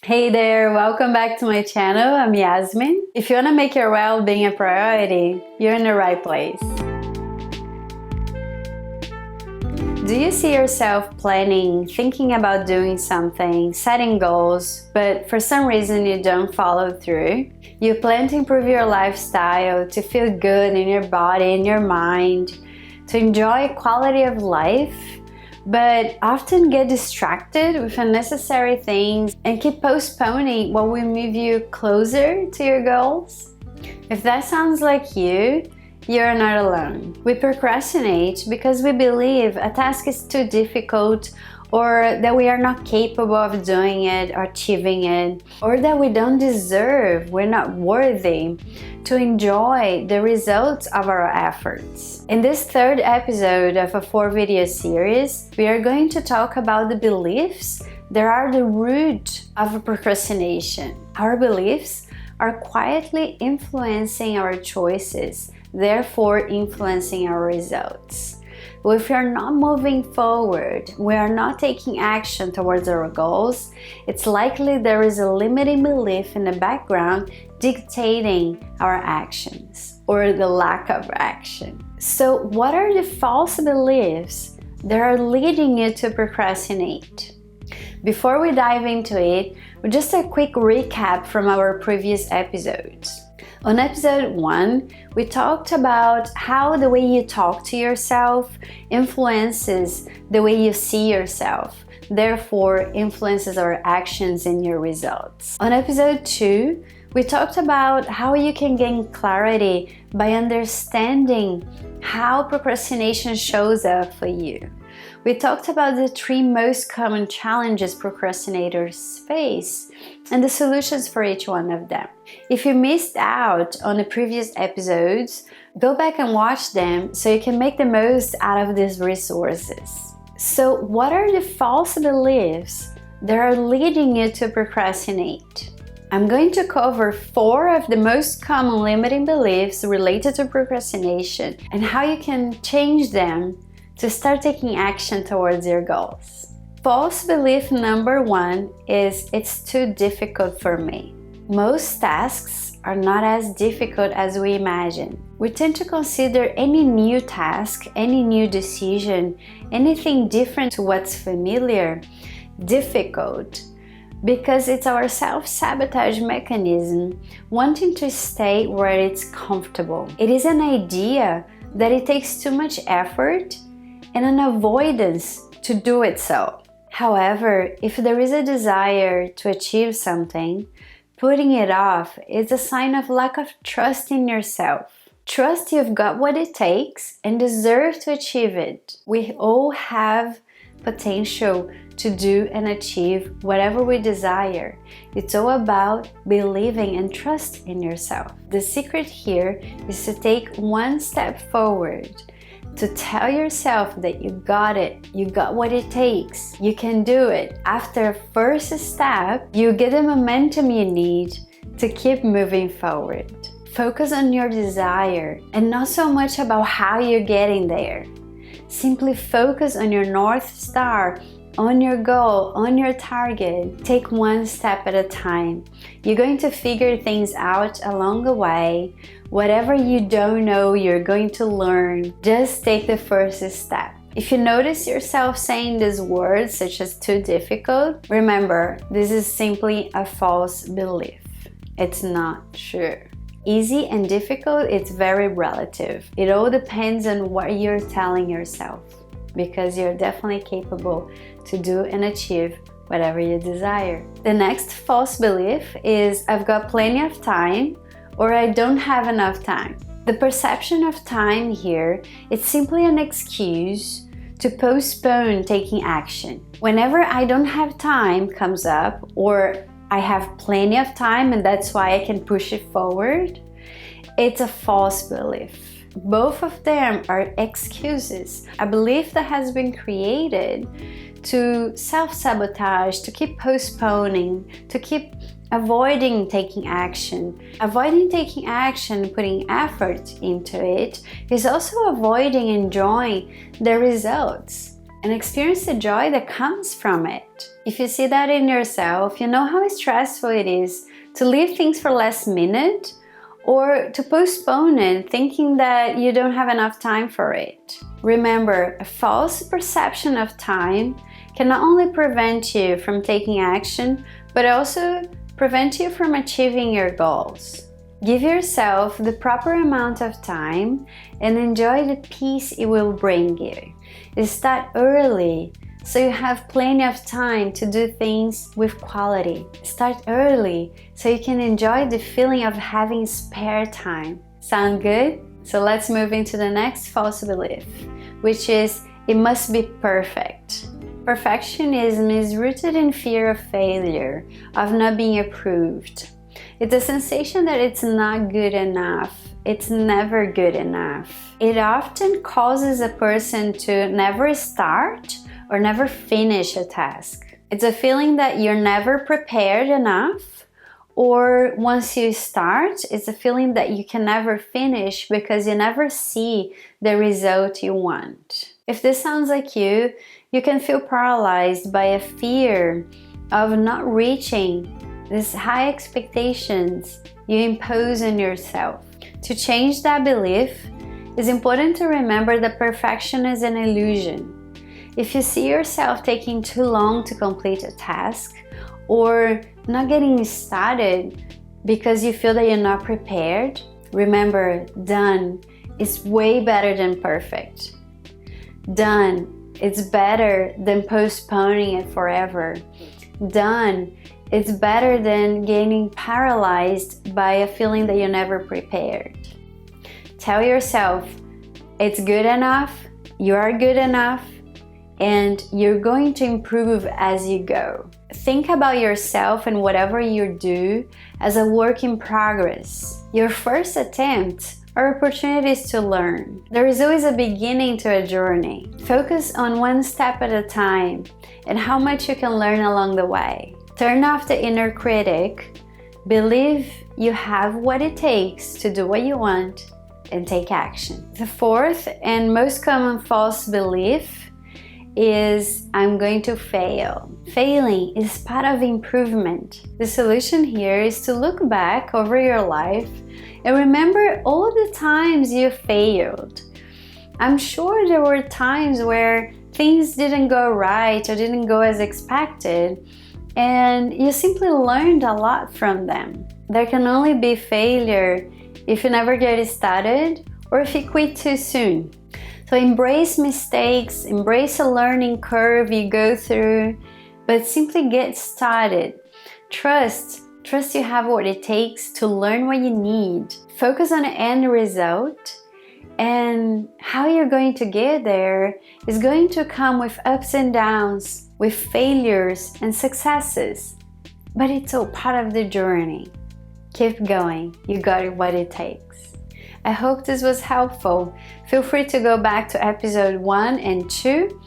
Hey there, welcome back to my channel. I'm Yasmine. If you want to make your well-being a priority, you're in the right place. Do you see yourself planning, thinking about doing something, setting goals, but for some reason you don't follow through? You plan to improve your lifestyle, to feel good in your body and your mind, to enjoy quality of life, but often get distracted with unnecessary things and keep postponing what will move you closer to your goals? If that sounds like you, you're not alone. We procrastinate because we believe a task is too difficult, or that we are not capable of doing it or achieving it, or that we don't deserve, we're not worthy to enjoy the results of our efforts. In this third episode of a 4-video series, we are going to talk about the beliefs that are the root of procrastination. Our beliefs are quietly influencing our choices, therefore influencing our results. If we are not moving forward, we are not taking action towards our goals, it's likely there is a limiting belief in the background dictating our actions or the lack of action. So what are the false beliefs that are leading you to procrastinate? Before we dive into it, just a quick recap from our previous episodes. On episode 1, we talked about how the way you talk to yourself influences the way you see yourself, therefore influences our actions and your results. On episode 2, we talked about how you can gain clarity by understanding how procrastination shows up for you. We talked about the 3 most common challenges procrastinators face and the solutions for each one of them. If you missed out on the previous episodes, go back and watch them so you can make the most out of these resources. So, what are the false beliefs that are leading you to procrastinate? I'm going to cover 4 of the most common limiting beliefs related to procrastination and how you can change them to start taking action towards your goals. False belief number 1 is it's too difficult for me. Most tasks are not as difficult as we imagine. We tend to consider any new task, any new decision, anything different to what's familiar, difficult, because it's our self-sabotage mechanism wanting to stay where it's comfortable. It is an idea that it takes too much effort and an avoidance to do it so. However, if there is a desire to achieve something, putting it off is a sign of lack of trust in yourself. Trust you've got what it takes and deserve to achieve it. We all have potential to do and achieve whatever we desire. It's all about believing and trust in yourself. The secret here is to take one step forward, to tell yourself that you got it, you got what it takes, you can do it. After a first step, you get the momentum you need to keep moving forward. Focus on your desire and not so much about how you're getting there. Simply focus on your North Star, on your goal, on your target. Take one step at a time. You're going to figure things out along the way. Whatever you don't know, you're going to learn. Just take the first step. If you notice yourself saying these words such as too difficult, remember, this is simply a false belief. It's not true. Easy and difficult, it's very relative. It all depends on what you're telling yourself, because you're definitely capable to do and achieve whatever you desire. The next false belief is I've got plenty of time, or I don't have enough time. The perception of time here is simply an excuse to postpone taking action. Whenever I don't have time comes up, or I have plenty of time and that's why I can push it forward, it's a false belief. Both of them are excuses, a belief that has been created to self-sabotage, to keep postponing, to keep avoiding taking action. Avoiding taking action, putting effort into it, is also avoiding enjoying the results. and experience the joy that comes from it. If you see that in yourself, you know how stressful it is to leave things for last minute or to postpone it thinking that you don't have enough time for it. Remember, a false perception of time can not only prevent you from taking action, but also prevent you from achieving your goals. Give yourself the proper amount of time and enjoy the peace it will bring you. Start early so you have plenty of time to do things with quality. Start early so you can enjoy the feeling of having spare time. Sound good? So let's move into the next false belief, which is it must be perfect. Perfectionism is rooted in fear of failure, of not being approved. It's a sensation that it's not good enough. It's never good enough. It often causes a person to never start or never finish a task. It's a feeling that you're never prepared enough, or once you start, it's a feeling that you can never finish because you never see the result you want. If this sounds like you can feel paralyzed by a fear of not reaching these high expectations you impose on yourself. To change that belief, it's important to remember that perfection is an illusion. If you see yourself taking too long to complete a task or not getting started because you feel that you're not prepared, remember, done is way better than perfect. Done, it's better than postponing it forever. Done, it's better than getting paralyzed by a feeling that you're never prepared. Tell yourself, it's good enough, you are good enough, and you're going to improve as you go. Think about yourself and whatever you do as a work in progress. Your first attempt are opportunities to learn. There is always a beginning to a journey. Focus on one step at a time and how much you can learn along the way. Turn off the inner critic. Believe you have what it takes to do what you want and take action. The fourth and most common false belief is I'm going to fail. Failing is part of improvement. The solution here is to look back over your life and remember all the times you failed. I'm sure there were times where things didn't go right or didn't go as expected, and you simply learned a lot from them. There can only be failure if you never get started or if you quit too soon. So embrace mistakes, embrace a learning curve you go through, but simply get started. Trust you have what it takes to learn what you need. Focus on the end result, and how you're going to get there is going to come with ups and downs, with failures and successes. But it's all part of the journey. Keep going, you got what it takes. I hope this was helpful. Feel free to go back to episode 1 and 2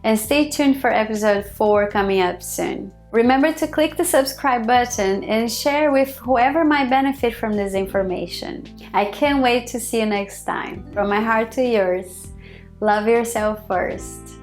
and stay tuned for episode 4 coming up soon. Remember to click the subscribe button and share with whoever might benefit from this information. I can't wait to see you next time. From my heart to yours, love yourself first.